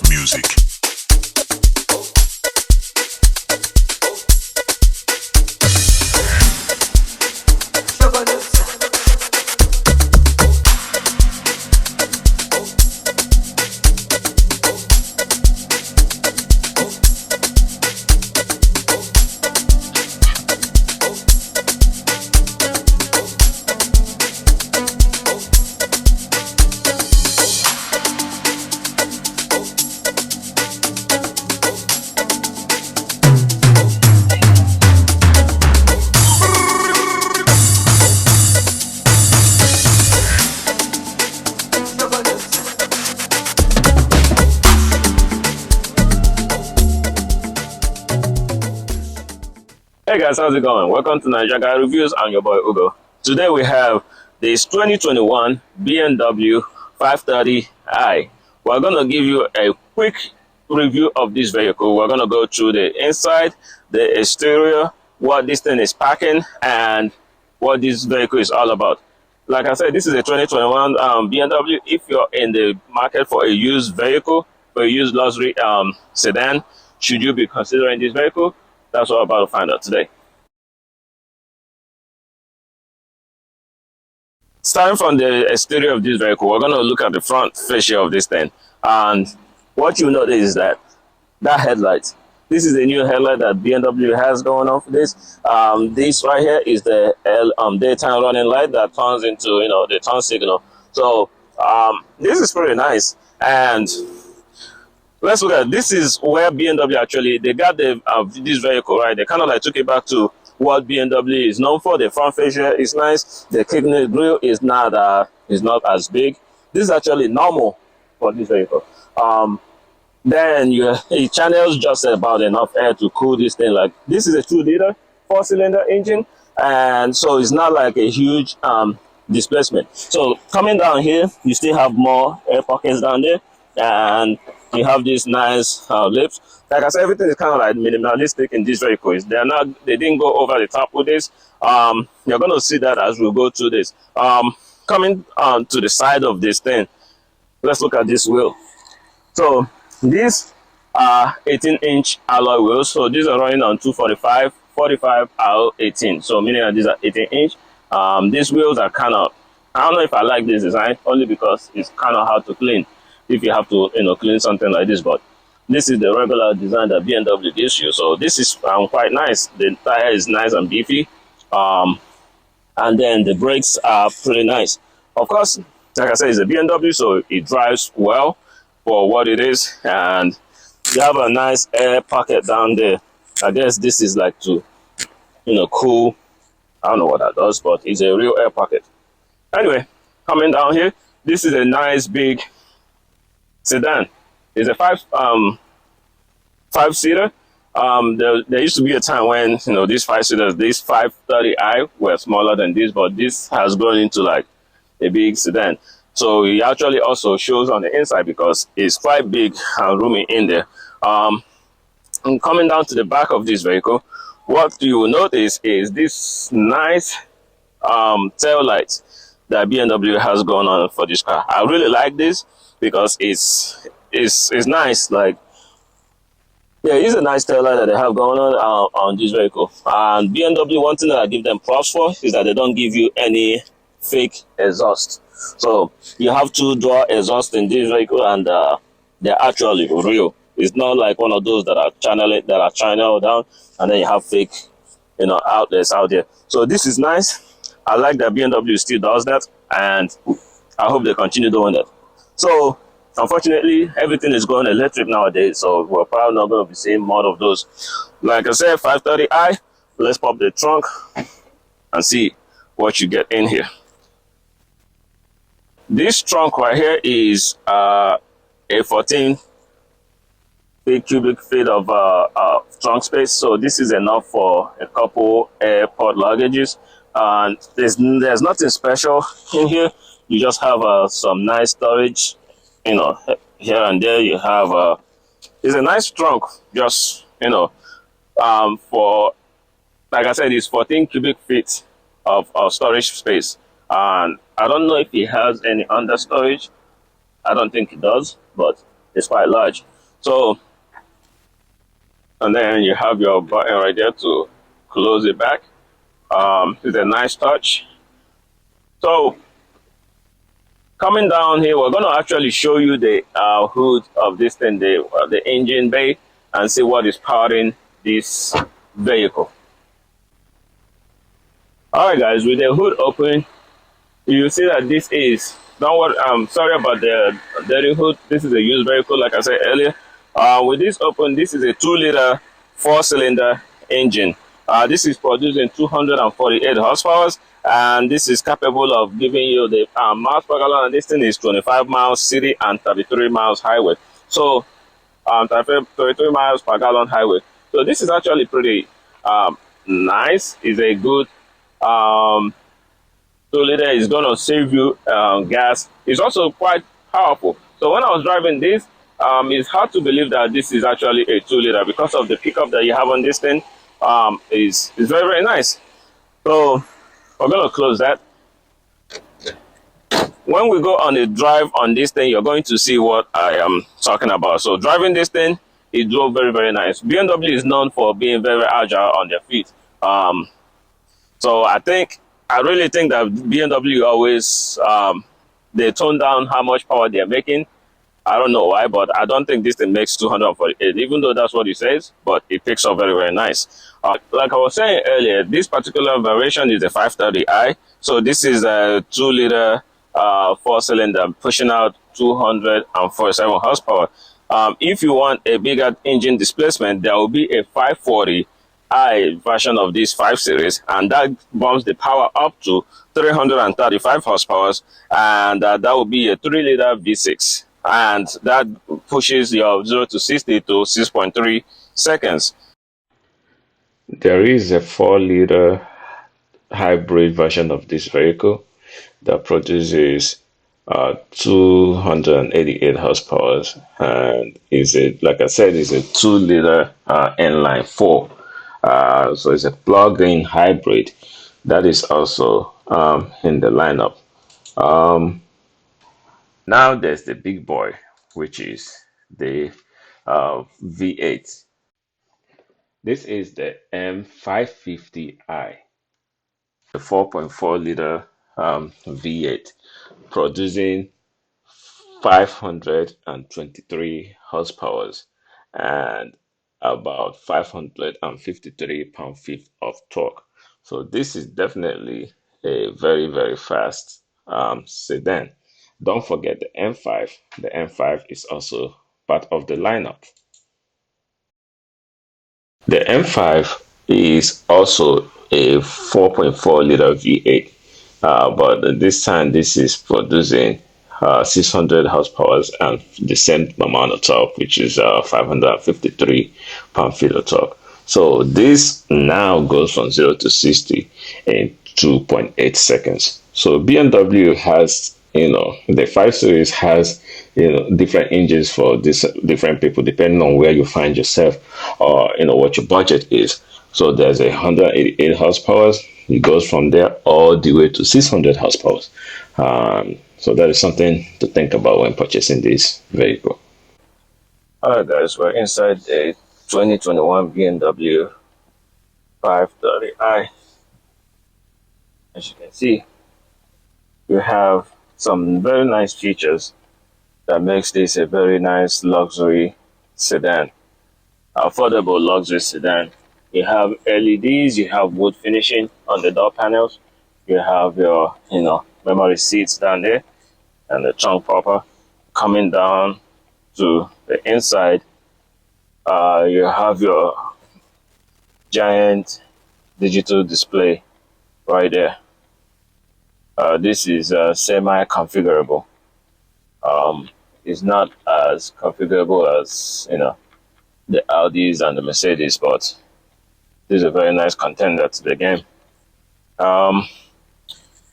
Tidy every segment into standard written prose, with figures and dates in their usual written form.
of music. Hey guys, how's it going? Welcome to Nigeria Guy Reviews. I'm your boy Ugo. Today we have this 2021 BMW 530i. We're going to give you a quick review of this vehicle. We're going to go through the inside, the exterior, what this thing is packing, and what this vehicle is all about. Like I said, this is a 2021 BMW. If you're in the market for a used vehicle, for a used luxury sedan, should you be considering this vehicle? That's what we're about to find out today. Starting from the exterior of this vehicle, we're going to look at the front fascia of this thing. And what you notice is that headlight. This is a new headlight that BMW has going on for this. This right here is the daytime running light that turns into, the turn signal. So this is pretty nice. And let's look at this. Is where BMW actually they got the this vehicle, right? They kind of like took it back to what BMW is known for. The front fascia is nice. The kidney grille is not as big. This is actually normal for this vehicle. Then it channels just about enough air to cool this thing. Like this is a 2-liter 4-cylinder engine, and so it's not like a huge displacement. So coming down here, you still have more air pockets down there, and you have these nice lips. Like I said, everything is kind of like minimalistic in this vehicle. They didn't go over the top with this. You're going to see that as we go through this. Coming to the side of this thing, let's look at this wheel. So these are 18-inch alloy wheels. So these are running on 245, 45 R18. So meaning that these are 18-inch. These wheels are kind of, I don't know if I like this design, only because it's kind of hard to clean if you have to clean something like this. But this is the regular design that BMW gives you. So this is quite nice. The tire is nice and beefy, and then the brakes are pretty nice. Of course, like I said, it's a BMW, so it drives well for what it is. And you have a nice air pocket down there. I guess this is like to cool. I don't know what that does, but it's a real air pocket. Anyway, coming down here, this is a nice big sedan. It's a five-seater. There used to be a time when these 5-seaters, these 530i were smaller than this, but this has grown into like a big sedan. So it actually also shows on the inside because it's quite big and roomy in there. And coming down to the back of this vehicle, what you will notice is this nice tail light that BMW has going on for this car. I really like this because it's nice. Like, yeah, it's a nice tail light that they have going on this vehicle. And BMW, one thing that I give them props for is that they don't give you any fake exhaust. So you have 2-door exhaust in this vehicle, and they're actually real. It's not like one of those that are channeled down, and then you have fake outlets out there. So this is nice. I like that BMW still does that, and I hope they continue doing that. So unfortunately, everything is going electric nowadays, so we're probably not going to be seeing more of those. Like I said, 530i. Let's pop the trunk and see what you get in here. This trunk right here is a 14 cubic feet of trunk space, so this is enough for a couple airport luggages. And there's nothing special in here. You just have some nice storage, here and there. You have it's a nice trunk, just for, like I said, it's 14 cubic feet of storage space. And I don't know if it has any under storage. I don't think it does, but It's quite large. So, and then you have your button right there to close it back. It's a nice touch. So coming down here, we're going to actually show you the hood of this thing, the engine bay, and see what is powering this vehicle. All right, guys, with the hood open, you see that this is, don't worry, I'm sorry about the dirty hood. This is a used vehicle, like I said earlier. With this open, this is a 2-liter 4-cylinder engine. This is producing 248 horsepower, and this is capable of giving you the miles per gallon. And this thing is 25 miles city and 33 miles highway. So 33 miles per gallon highway. So this is actually pretty nice. It's a good 2-liter. Is going to save you gas. It's also quite powerful. So when I was driving this, it's hard to believe that this is actually a 2-liter because of the pickup that you have on this thing. Is very, very nice. So we're going to close that. When we go on a drive on this thing, you're going to see what I am talking about. So driving this thing, it drove very, very nice. BMW is known for being very agile on their feet. So I really think that BMW always, they tone down how much power they're making. I don't know why, but I don't think this thing makes 248, even though that's what it says, but it picks up very, very nice. Like I was saying earlier, this particular variation is a 530i. So this is a 2-liter 4-cylinder pushing out 247 horsepower. If you want a bigger engine displacement, there will be a 540i version of this 5 Series, and that bumps the power up to 335 horsepower, and that will be a 3-liter V6. And that pushes your 0 to 60 to 6.3 seconds. There is a 4-liter hybrid version of this vehicle that produces 288 horsepower, and is a, like I said, is a 2-liter inline 4. So it's a plug-in hybrid that is also in the lineup. Now there's the big boy, which is the V8. This is the M550i, the 4.4-liter V8, producing 523 horsepower and about 553 pound-feet of torque. So this is definitely a very, very fast sedan. Don't forget the M5. The M5 is also part of the lineup. The M5 is also a 4.4-liter V8, but this time this is producing 600 horsepower and the same amount of torque, which is 553 pound-feet of torque. So this now goes from 0 to 60 in 2.8 seconds. So BMW has, the 5 Series has, different engines for different people, depending on where you find yourself or, what your budget is. So there's 188 horsepower. It goes from there all the way to 600 horsepower. So that is something to think about when purchasing this vehicle. All right, guys, we're inside a 2021 BMW 530i. As you can see, you have some very nice features that makes this a very nice luxury sedan, affordable luxury sedan. You have LEDs, you have wood finishing on the door panels, you have your, memory seats down there, and the trunk popper. Coming down to the inside, you have your giant digital display right there. This is semi-configurable. It's not as configurable as the Audis and the Mercedes, but this is a very nice contender to the game.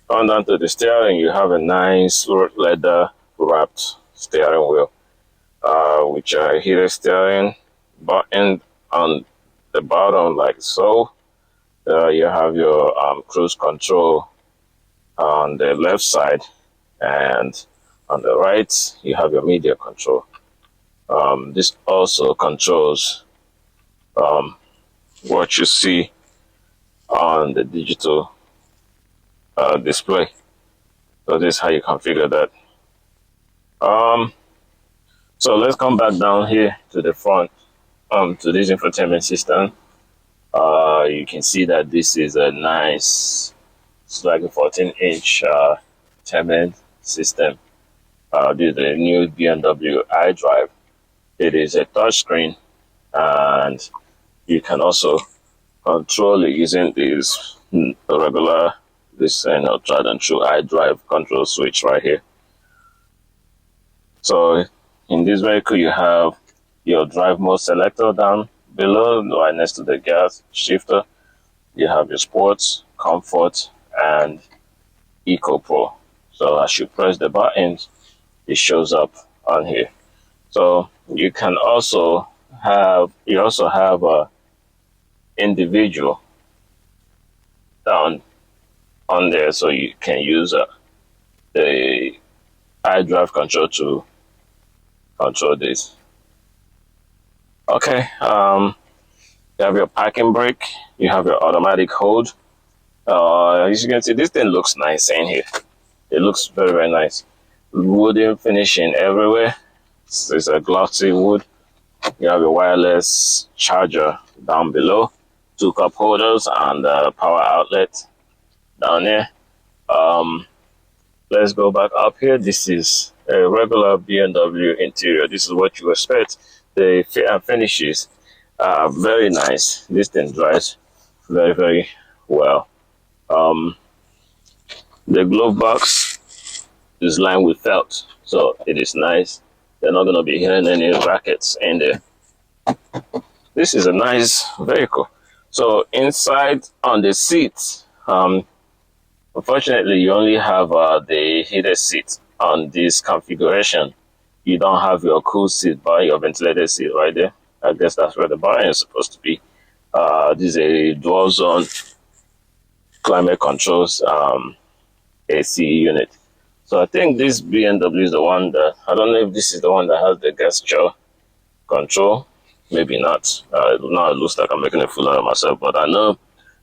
Going down to the steering, you have a nice leather wrapped steering wheel, which are heated steering button on the bottom, like so. You have your cruise control on the left side, and on the right you have your media control. This also controls what you see on the digital display. So this is how you configure that. So let's come back down here to the front, to this infotainment system. You can see that this is a nice, it's like a 14-inch infotainment system. This is the new BMW iDrive. It is a touchscreen, and you can also control it using this regular, this tried and true iDrive control switch right here. So in this vehicle, you have your drive mode selector down below, right next to the gas shifter. You have your sports, comfort, and Eco Pro. So as you press the buttons, it shows up on here. So you can also have a individual down on there, so you can use the iDrive control to control this. Okay, you have your parking brake, you have your automatic hold. As you can see, this thing looks nice in here. It looks very, very nice. Wooden finishing everywhere. It's a glossy wood. You have your wireless charger down below, 2 cup holders, and a power outlet down there. Let's go back up here. This is a regular BMW interior. This is what you expect. The fit and finishes are very nice. This thing dries very, very well. The glove box is lined with felt, so it is nice. They're not going to be hearing any rackets in there. This is a nice vehicle. So inside on the seat, unfortunately, you only have the heated seat on this configuration. You don't have your cool seat by your ventilated seat right there. I guess that's where the bar is supposed to be. This is a dual zone climate controls AC unit. So I think this BMW is the one that, I don't know if this is the one that has the gesture control. Maybe not. Now it looks like I'm making a fool out of myself, but I know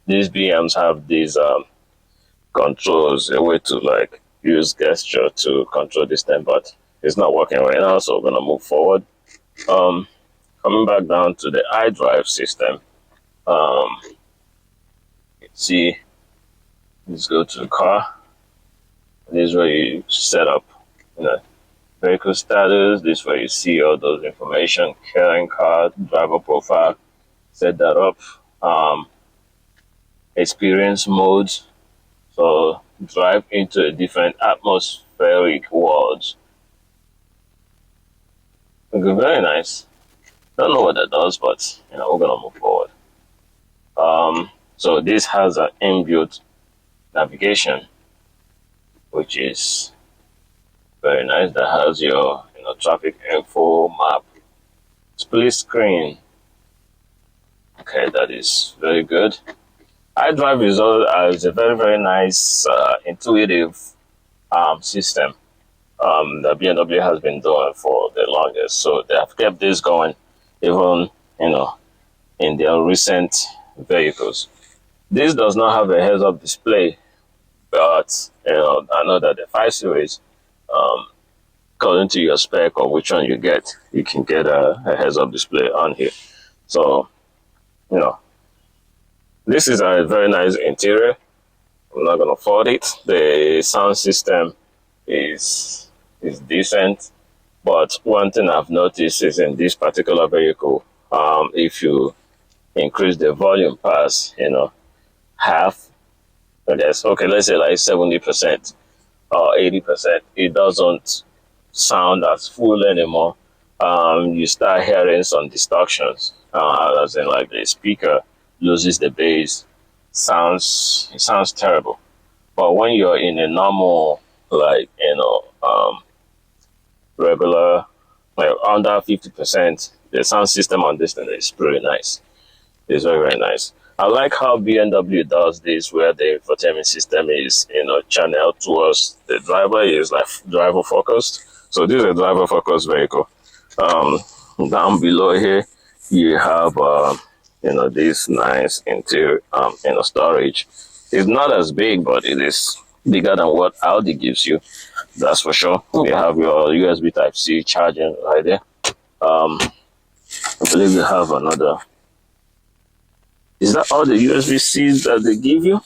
these BMs have these controls, a way to like use gesture to control this thing, but it's not working right now, so we're gonna move forward. Coming back down to the iDrive system, see, let's go to the car. This is where you set up, vehicle status. This is where you see all those information, carrying card, driver profile. Set that up. Experience modes. So drive into a different atmospheric world. Okay, very nice. Don't know what that does, but we're gonna move forward. So this has an inbuilt navigation, which is very nice. That has your traffic info, map, split screen. Okay, that is very good. iDrive is a very, very nice, intuitive system that BMW has been doing for the longest. So they have kept this going, even in their recent vehicles. This does not have a heads-up display, but I know that the 5 Series, according to your spec or which one you get, you can get a heads-up display on here. So this is a very nice interior. I'm not gonna fault it. The sound system is decent, but one thing I've noticed is in this particular vehicle, if you increase the volume past half, I guess, okay, let's say like 70% or 80%, it doesn't sound as full anymore. You start hearing some distortions, as in like the speaker loses the bass. It sounds terrible. But when you're in a normal, like regular, like under 50%, the sound system on this thing is pretty nice. It's very, very nice. I like how BMW does this, where the infotainment system is channeled towards the driver. Is like driver focused. So this is a driver focused vehicle. down below here, you have this nice interior storage. It's not as big, but it is bigger than what Audi gives you. That's for sure. You have your USB Type C charging right there. I believe you have another. Is that all the USB Cs that they give you?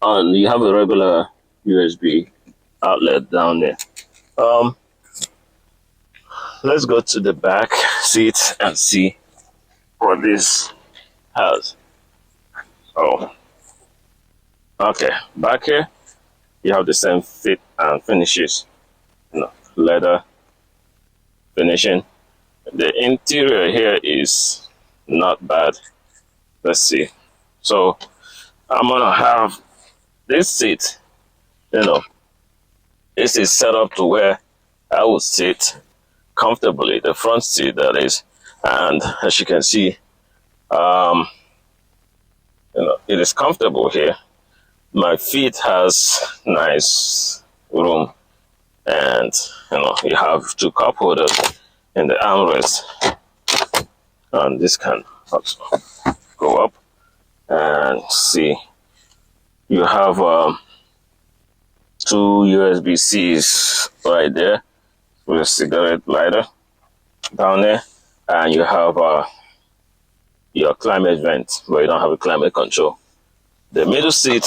And you have a regular USB outlet down there. Let's go to the back seat and see what this has. Oh, okay. Back here, you have the same fit and finishes. Leather finishing. The interior here is not bad. Let's see. So I'm gonna have this seat. This is set up to where I would sit comfortably, the front seat that is, and as you can see, it is comfortable here. My feet has nice room, and you have two cup holders in the armrest, and this can also go up and see. You have two USB-Cs right there with a cigarette lighter down there, and you have your climate vent, but you don't have a climate control. The middle seat,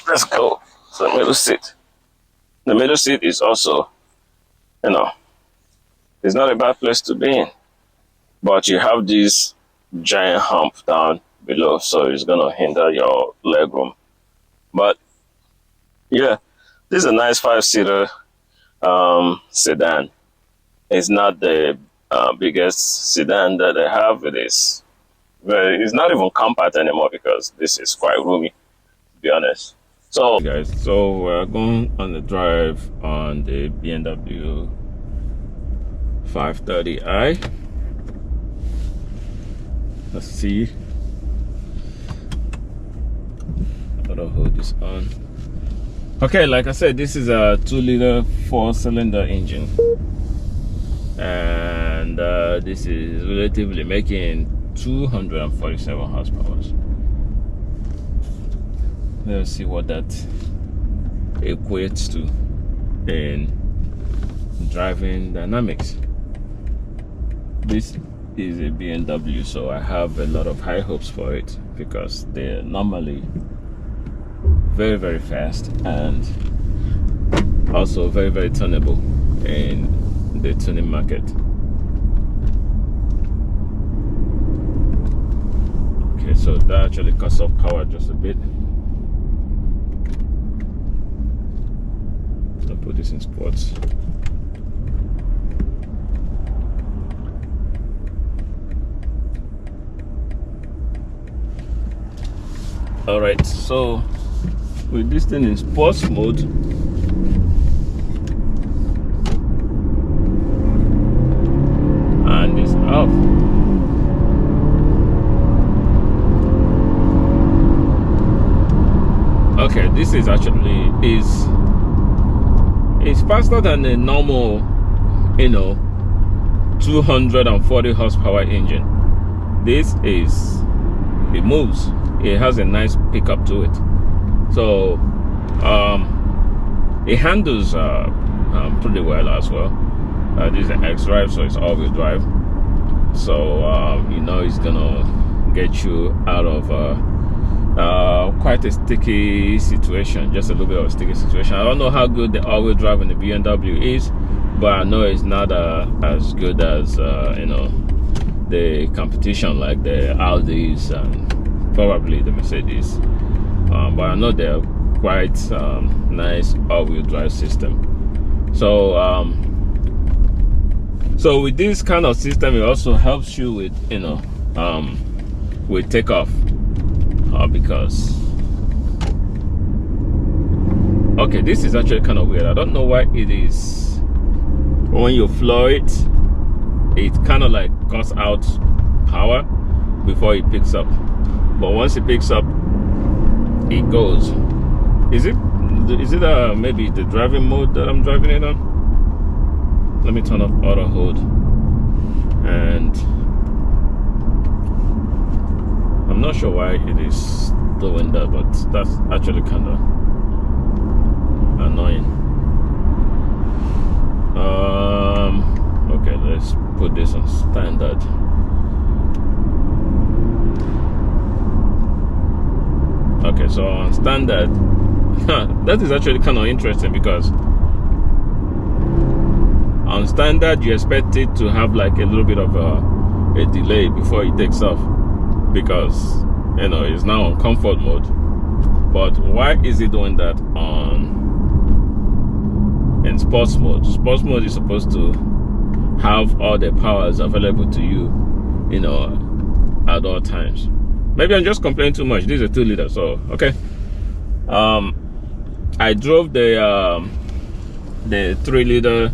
let's go. So the middle seat. The middle seat is also, it's not a bad place to be in, but you have this giant hump down below, so it's gonna hinder your leg room. But yeah, this is a nice 5-seater sedan. It's not the biggest sedan that they have. It's not even compact anymore because this is quite roomy, to be honest. So guys, we're going on the drive on the BMW 530i. Let's see. I'll hold this on. Okay, like I said, this is a 2-liter 4-cylinder engine, and this is relatively making 247 horsepower. Let's see what that equates to in driving dynamics. This is a BMW, so I have a lot of high hopes for it because they're normally very, very fast and also very, very tunable in the tuning market. Okay, so that actually cuts off power just a bit. I'll put this in sports. All right, so with this thing in sports mode, and it's off. Okay, this is actually it's faster than a normal 240 horsepower engine. It moves. It has a nice pickup to it. So it handles pretty well as well. This is an X-Drive, so it's all-wheel drive. So it's gonna get you out of quite a sticky situation, just a little bit of a sticky situation. I don't know how good the all-wheel drive in the BMW is, but I know it's not as good as the competition like the Audis and probably the Mercedes. But I know they're quite nice all-wheel drive system. So so with this kind of system, it also helps you with with takeoff, because okay, this is actually kind of weird. I don't know why it is. When you floor it, it kind of like cuts out power before it picks up, but once it picks up, it goes. Is it maybe the driving mode that I'm driving it on? Let me turn off auto hold. and I'm not sure why it is doing that, but that's actually kind of annoying. Okay, let's put this on standard. Okay, so on standard, that is actually kind of interesting, because on standard you expect it to have like a little bit of a delay before it takes off, because you know it's now on comfort mode. But why is it doing that in sports mode? Sports mode is supposed to have all the powers available to you, you know, at all times. Maybe I'm just complaining too much. This is a 2-liter, so okay. I drove the 3-liter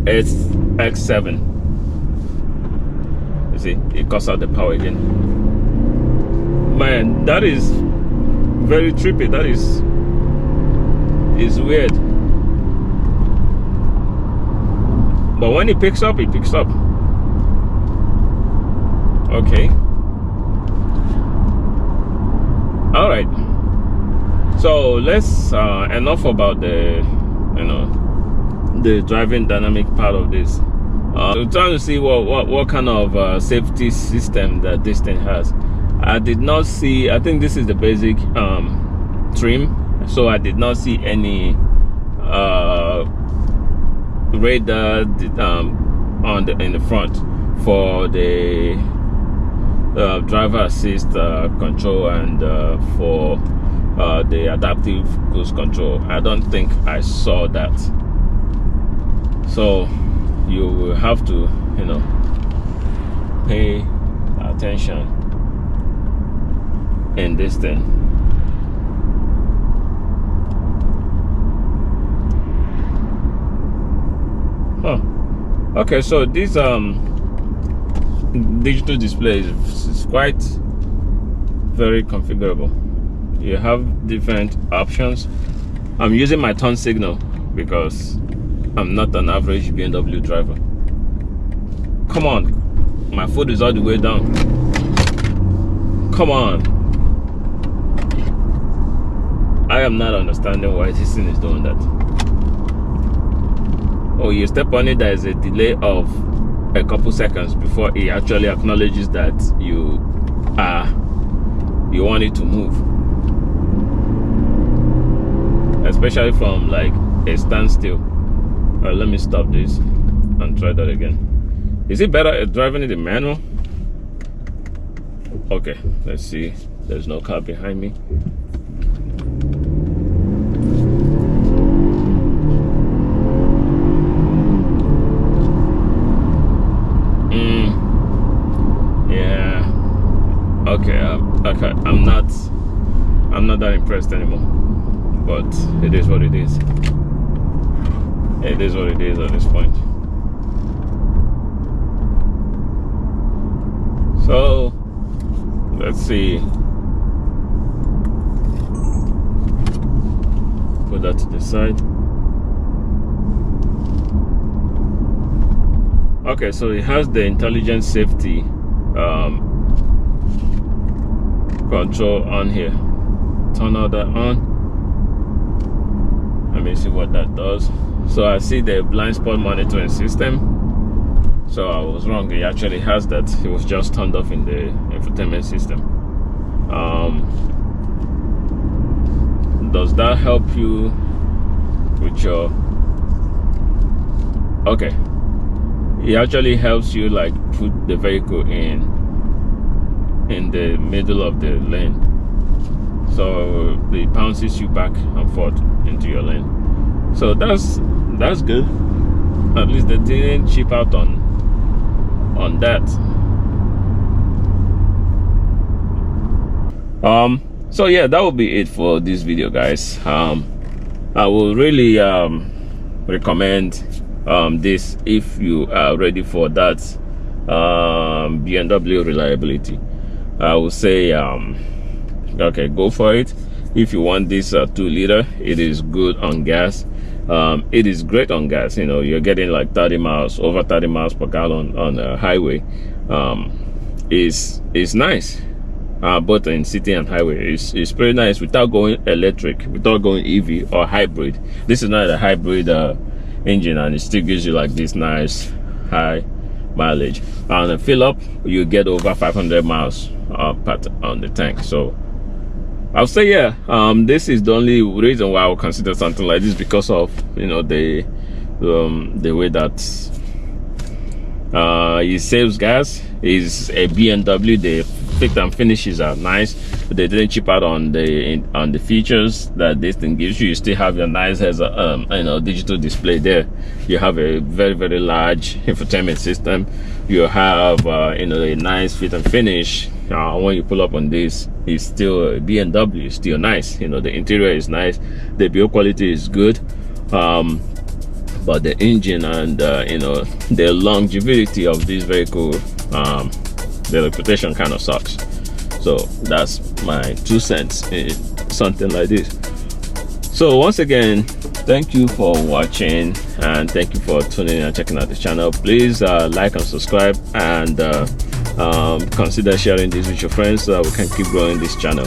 X7. You see, it cuts out the power again. Man, that is very trippy. That is weird. But when it picks up, it picks up. Okay. All right. So let's enough about the the driving dynamic part of this. I'm trying to see what kind of safety system that this thing has. I did not see. I think this is the basic trim, so I did not see any radar in the front for the driver assist control and for the adaptive cruise control. I don't think I saw that, so you will have to pay attention in this thing. Okay, so this digital display is quite very configurable. You have different options. I'm using my turn signal because I'm not an average BMW driver. Come on, my foot is all the way down. Come on. I am not understanding why this thing is doing that. Oh, you step on it, there is a delay of a couple seconds before it actually acknowledges that you want it to move, especially from like a standstill. All right, let me stop this and try that again. Is it better at driving it in manual? Okay, let's see. There's no car behind me. Okay, I'm not that impressed anymore, but it is what it is. It is what it is at this point. So let's see. Put that to the side. Okay, so it has the intelligent safety control on here. Turn all that on. Let me see what that does. So I see the blind spot monitoring system. So I was wrong. It actually has that. It was just turned off in the infotainment system. Does that help you with your... Okay. It actually helps you like put the vehicle in the middle of the lane, so it bounces you back and forth into your lane. So that's good. At least they didn't cheap out on that. So yeah, that will be it for this video, guys. I will really recommend this if you are ready for that BMW reliability. I would say okay, go for it. If you want this 2-liter, it is good on gas. It is great on gas. You know, you're getting like 30 miles, over 30 miles per gallon on a highway. Is nice. Both in city and highway. It's pretty nice without going electric, without going EV or hybrid. This is not a hybrid engine, and it still gives you like this nice high mileage. And a fill up, you get over 500 miles on the tank. So I'll say, yeah, this is the only reason why I would consider something like this, because of, you know, the way that it saves gas. Is a BMW. The fit and finishes are nice, but they didn't chip out on the features that this thing gives you. You still have your nice as a you know, digital display there. You have a very, very large infotainment system. You have you know, a nice fit and finish. When you pull up on this, it's still a BMW. It's still nice. You know, the interior is nice. The build quality is good. But the engine and you know, the longevity of this vehicle, the reputation kind of sucks. So that's my 2 cents in something like this. So once again, thank you for watching, and thank you for tuning in and checking out the channel. Please like and subscribe, and consider sharing this with your friends so that we can keep growing this channel.